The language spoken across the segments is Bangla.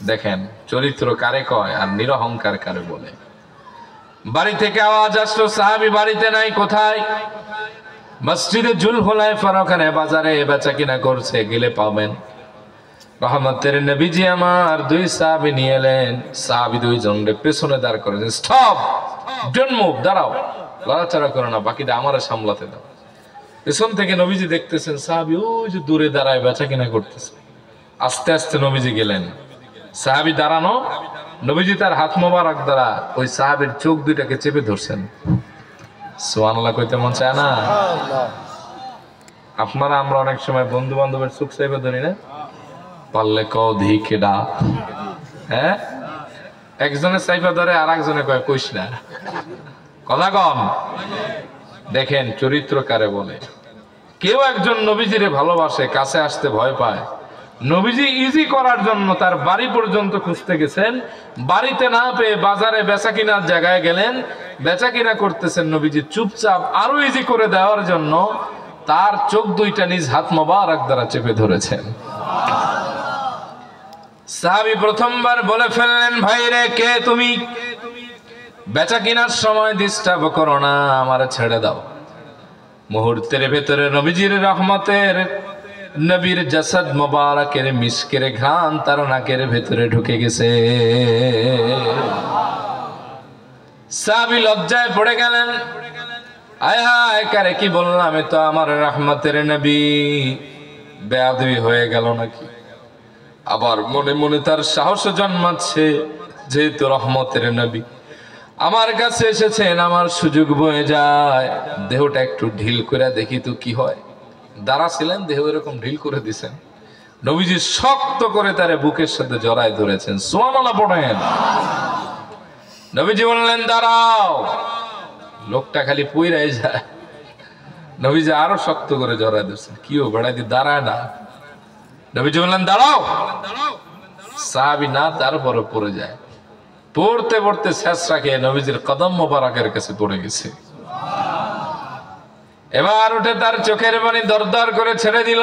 দেখেন চরিত্র কারে কয় আর নিরহংকার কারে বলে। বাড়ি থেকে আওয়াজ আসলো, সাহাবী বাড়িতে নাই, কোথায়? মসজিদে জুলহুলাইফার ওখানে বাজারে বেচা কিনা করছে, গেলে পাবেন। রহমতের নবীজি আমার দুই সাহাবী নিয়ে এলেন। সাহাবী দুইজনের পেছনে দাঁড় করেছেন। স্টপ, ডোন্ট মুভ, দাঁড়াও, লড়াচড়া করো না, বাকিটা আমারে সামলাতে দাও। পেছন থেকে নবীজি দেখতেছেন সাহাবী ওই যে দূরে দাঁড়ায় বেচা কিনা করতেছে। আস্তে আস্তে নবীজি গেলেন, সাহাবী দাঁড়ানো, নবীজি তার হাত মোবারক দ্বারা ওই সাহাবীর চোখ দুইটাকে চেপে ধরছেন। সুবহানাল্লাহ কইতে মন চায় না? আপনারা আমরা অনেক সময় বন্ধু বান্ধবের চোখ চেপে ধরি না? পারলে কও ধি কেডা, হ্যাঁ? একজনে চাইপা ধরে আর একজনে কয় কইস না, কথা কম। দেখেন চরিত্র কারে বলে। কেউ একজন নবীজিরে ভালোবাসে, কাছে আসতে ভয় পায়। নবীজি ইজি করার জন্য তার বাড়ি পর্যন্ত খুঁজতে গেছেন, বাড়িতে না পেয়ে বাজারে বেচা কিনার জায়গায় গেলেন, বেচা কিনা করতেছেন। নবীজি চুপচাপ আরো ইজি করে দেওয়ার জন্য তার চোখ দুইটা নিজ হাত মোবারক দ্বারা চেপে ধরেছেন। সাহাবী প্রথমবার বলে ফেললেন, ভাই রে কে তুমি? বেচা কিনার সময় ডিস্টার্ব করো না, আমারে ছেড়ে দাও। মুহূর্তের ভেতরে নবীজির রহমতের নবীর জাসাদ মোবারকের মিশকের ঘ্রাণ তার নাকের ভেতরে ঢুকে গেছে। সাহাবী লজ্জায় পড়ে গেলেন, আয় হায় কারে কি বললাম, এ তো আমার রহমতের নবী, বেয়াদবি হয়ে গেল নাকি? আবার মনে মনে তার সাহস জন্মাচ্ছে, যেহেতু রহমতের নবী আমার কাছে এসেছেন, আমার সুযোগ বয়ে যায়, দেহটা একটু ঢিল করে দেখি তো কি হয়। দাঁড়া ছিলেন, দেহ এরকম ঢিল করে দিছেন। নবীজি শক্ত করে তার বুকের সাথে জড়ায় ধরেছেন। সুবহানাল্লাহ পড়েন। নবীজি বললেন দাঁড়াও, লোকটা খালি পুইরাই যায়। নবীজি আরো শক্ত করে জড়ায় ধরছেন। কি ও বেড়াই দি দাঁড়ায় না। নবীজি বললেন দাঁড়াও, সাহাবী না তারপরে পড়ে যায়। পড়তে পড়তে শেষ রাখে নবীজির কদম মোবারকের কাছে পড়ে গেছে। এবার উঠে তার চোখের পানি দরদর করে ছেড়ে দিল।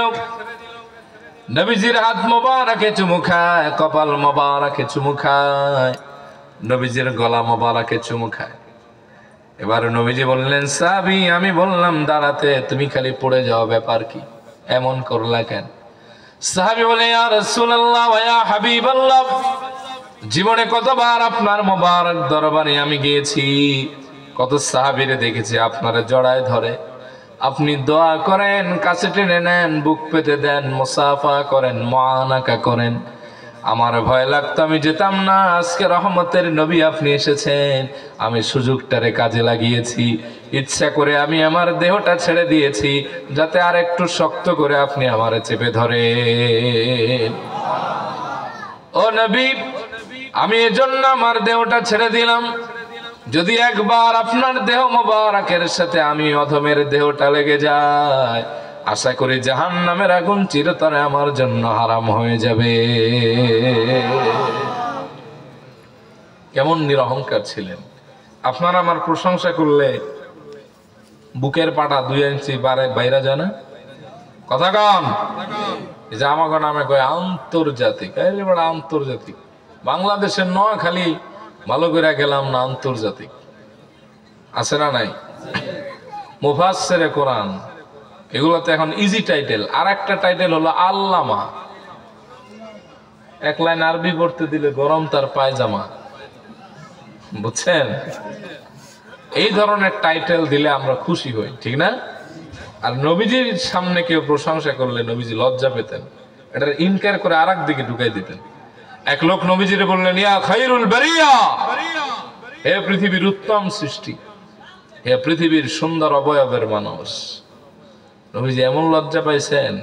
নবীজির হাত মোবারকে চুমু খায়, কপাল মোবারকে চুমু খায়, নবীজির গলা মোবারকে চুমু খায়। এবার নবীজি বললেন, সাহাবী আমি বললাম দাঁড়াতে, তুমি খালি পড়ে যাও, ব্যাপার কি, এমন করলা কেন? সাহাবী বলে, ইয়া রাসূলুল্লাহ ওয়া ইয়া হাবিবাল্লাহ, জীবনে কতবার আপনার মোবারক দরবারে আমি গিয়েছি, কত সাহাবীরে দেখেছি আপনারে জড়ায় ধরে, আপনি দোয়া করেন, কাছে টেনে নেন, বুক পেতে দেন, মুসাফা করেন, মুআনাকা করেন। আমার ভয় লাগতো, আমি যেতাম না। আজকে রহমতের নবী আপনি এসেছেন, আমি সুযোগটারে কাজে লাগিয়েছি। ইচ্ছা করে আমি আমার দেহটা ছেড়ে দিয়েছি, যাতে আর একটু শক্ত করে আপনি আমারে চেপে ধরেন। ও নবী, আমি এজন্য আমার দেহটা ছেড়ে দিলাম, যদি একবার আপনার দেহ মোবারকের সাথে আমি অধমের দেহটা লেগে যায়, আশা করি জাহান্নামের আগুন চিরতরে আমার জন্য হারাম হয়ে যাবে। কেমন নিরহংকার ছিলেন। আপনারা আমার প্রশংসা করলে বুকের পাটা 2 ইঞ্চি বাইরে যায় না? কথা কন। এই যে আমাকে নামে কয় আন্তর্জাতিক, আন্তর্জাতিক। বাংলাদেশের নয় খালি ভালো করে গেলাম না, আন্তর্জাতিক আছে না নাই? মুফাসসিরে কোরআন, এগুলোতে এখন ইজি টাইটেল। আর একটা টাইটেল হলো আল্লামা। এক লাইন আরবি পড়তে দিলে গরম তার পায়জামা, বুঝছেন? এই ধরনের টাইটেল দিলে আমরা খুশি হই, ঠিক না? আর নবীজির সামনে কেউ প্রশংসা করলে নবীজি লজ্জা পেতেন, এটার ইনকার করে আরেক দিকে ঢুকাই দিতেন। এক লোক নবীজিরে বললেন, ইয়া খায়রুল বারিয়া, হে পৃথিবীর উত্তম সৃষ্টি, হে পৃথিবীর সুন্দর অবয়বের মানুষ। নবীজি এমন লজ্জা পাইছেন,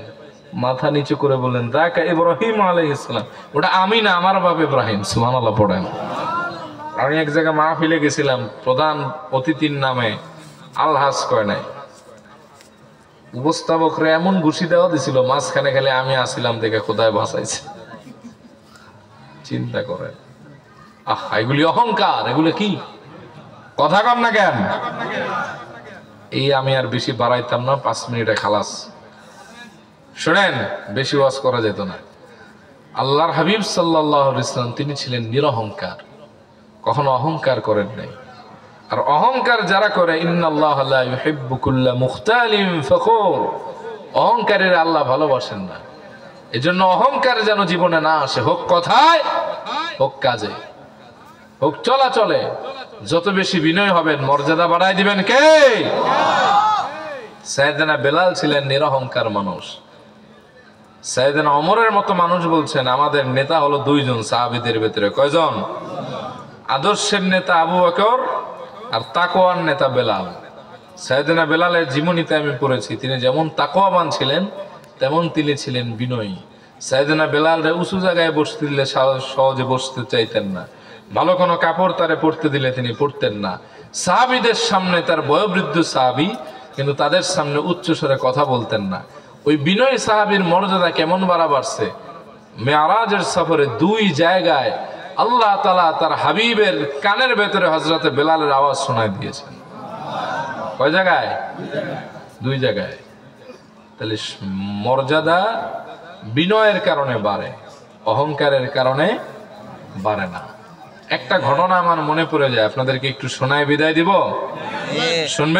মাথা নিচু করে বললেন, যাকা ইব্রাহিম আলাইহিস সালাম। ওটা আমি না, আমার বাপ ইব্রাহিম। সুবহানাল্লাহ পড়েন। আমি এক জায়গায় মাহফিলে গেছিলাম, প্রধান অতিথির নামে আলহাজ কয় নাই, উপস্থাপকরা এমন ঘুষি দেওয়া দিছিল, মাঝখানে খালি আমি আসিলাম দেখে খোদায় বাঁচাইছে। চিন্তা করেন, এগুলি অহংকার, এগুলো কি? কথা কন না কেন? এই আমি আর বেশি বাড়াইতাম না, 5 মিনিটে খালাস। শোনেন, বেশি ওয়াজ করা যেত না। আল্লাহর হাবিব সাল্লাল্লাহু আলাইহি ওয়াসাল্লাম তিনি ছিলেন নিরহংকার, কখনো অহংকার করেন নাই। আর অহংকার যারা করে, ইন্নাল্লাহা লা ইউহিব্বু কুল্লা মুখতালিন ফখুর, অহংকারের আল্লাহ ভালোবাসেন না। এজন্য অহংকার যেন জীবনে না আসে, হোক কথায় হোক কাজে হোক চলাচলে। যত বেশি বিনয় হবেন মর্যাদা বাড়ায় দিবেন কে? সাইয়েদনা বেলাল ছিলেন নিরহংকার মানুষ। সাইয়েদনা ওমরের মতো মানুষ বলছেন, আমাদের নেতা হলো দুইজন সাহাবীদের ভিতরে। কয়জন? আদর্শের নেতা আবু বকর আর তাকওয়ার নেতা বেলাল। সাইয়েদনা বেলালের জীবনীতে আমি পড়েছি, তিনি যেমন তাকওয়াবান ছিলেন তেমন তিনি ছিলেন বিনয়ী। সাইয়েদনা বেলালরে উঁচু জায়গায় বসতে দিলে সহজে বসতে চাইতেন না, ভালো কোনো কাপড় তারে পরতে দিলে তিনি পরতেন না। সাহাবীদের সামনে, তার বয়োবৃদ্ধ সাহাবী, কিন্তু তাদের সামনে উচ্চস্বরে কথা বলতেন না। ওই বিনয়ী সাহাবীর মর্যাদা কেমন বাড়ছে, মেরাজের সফরে দুই জায়গায় আল্লাহ তাআলা তার হাবিবের কানের ভেতরে হযরতে বেলালের আওয়াজ শোনায় দিয়েছেন। কয় জায়গায়? দুই জায়গায়। তাহলে মর্যাদা বিনয়ের কারণে বাড়ে, অহংকারের কারণে বাড়ে না। একটা ঘটনা আমার মনে পড়ে যায়, আপনাদেরকে একটু শোনায় বিদায় দিব, শুনবেন?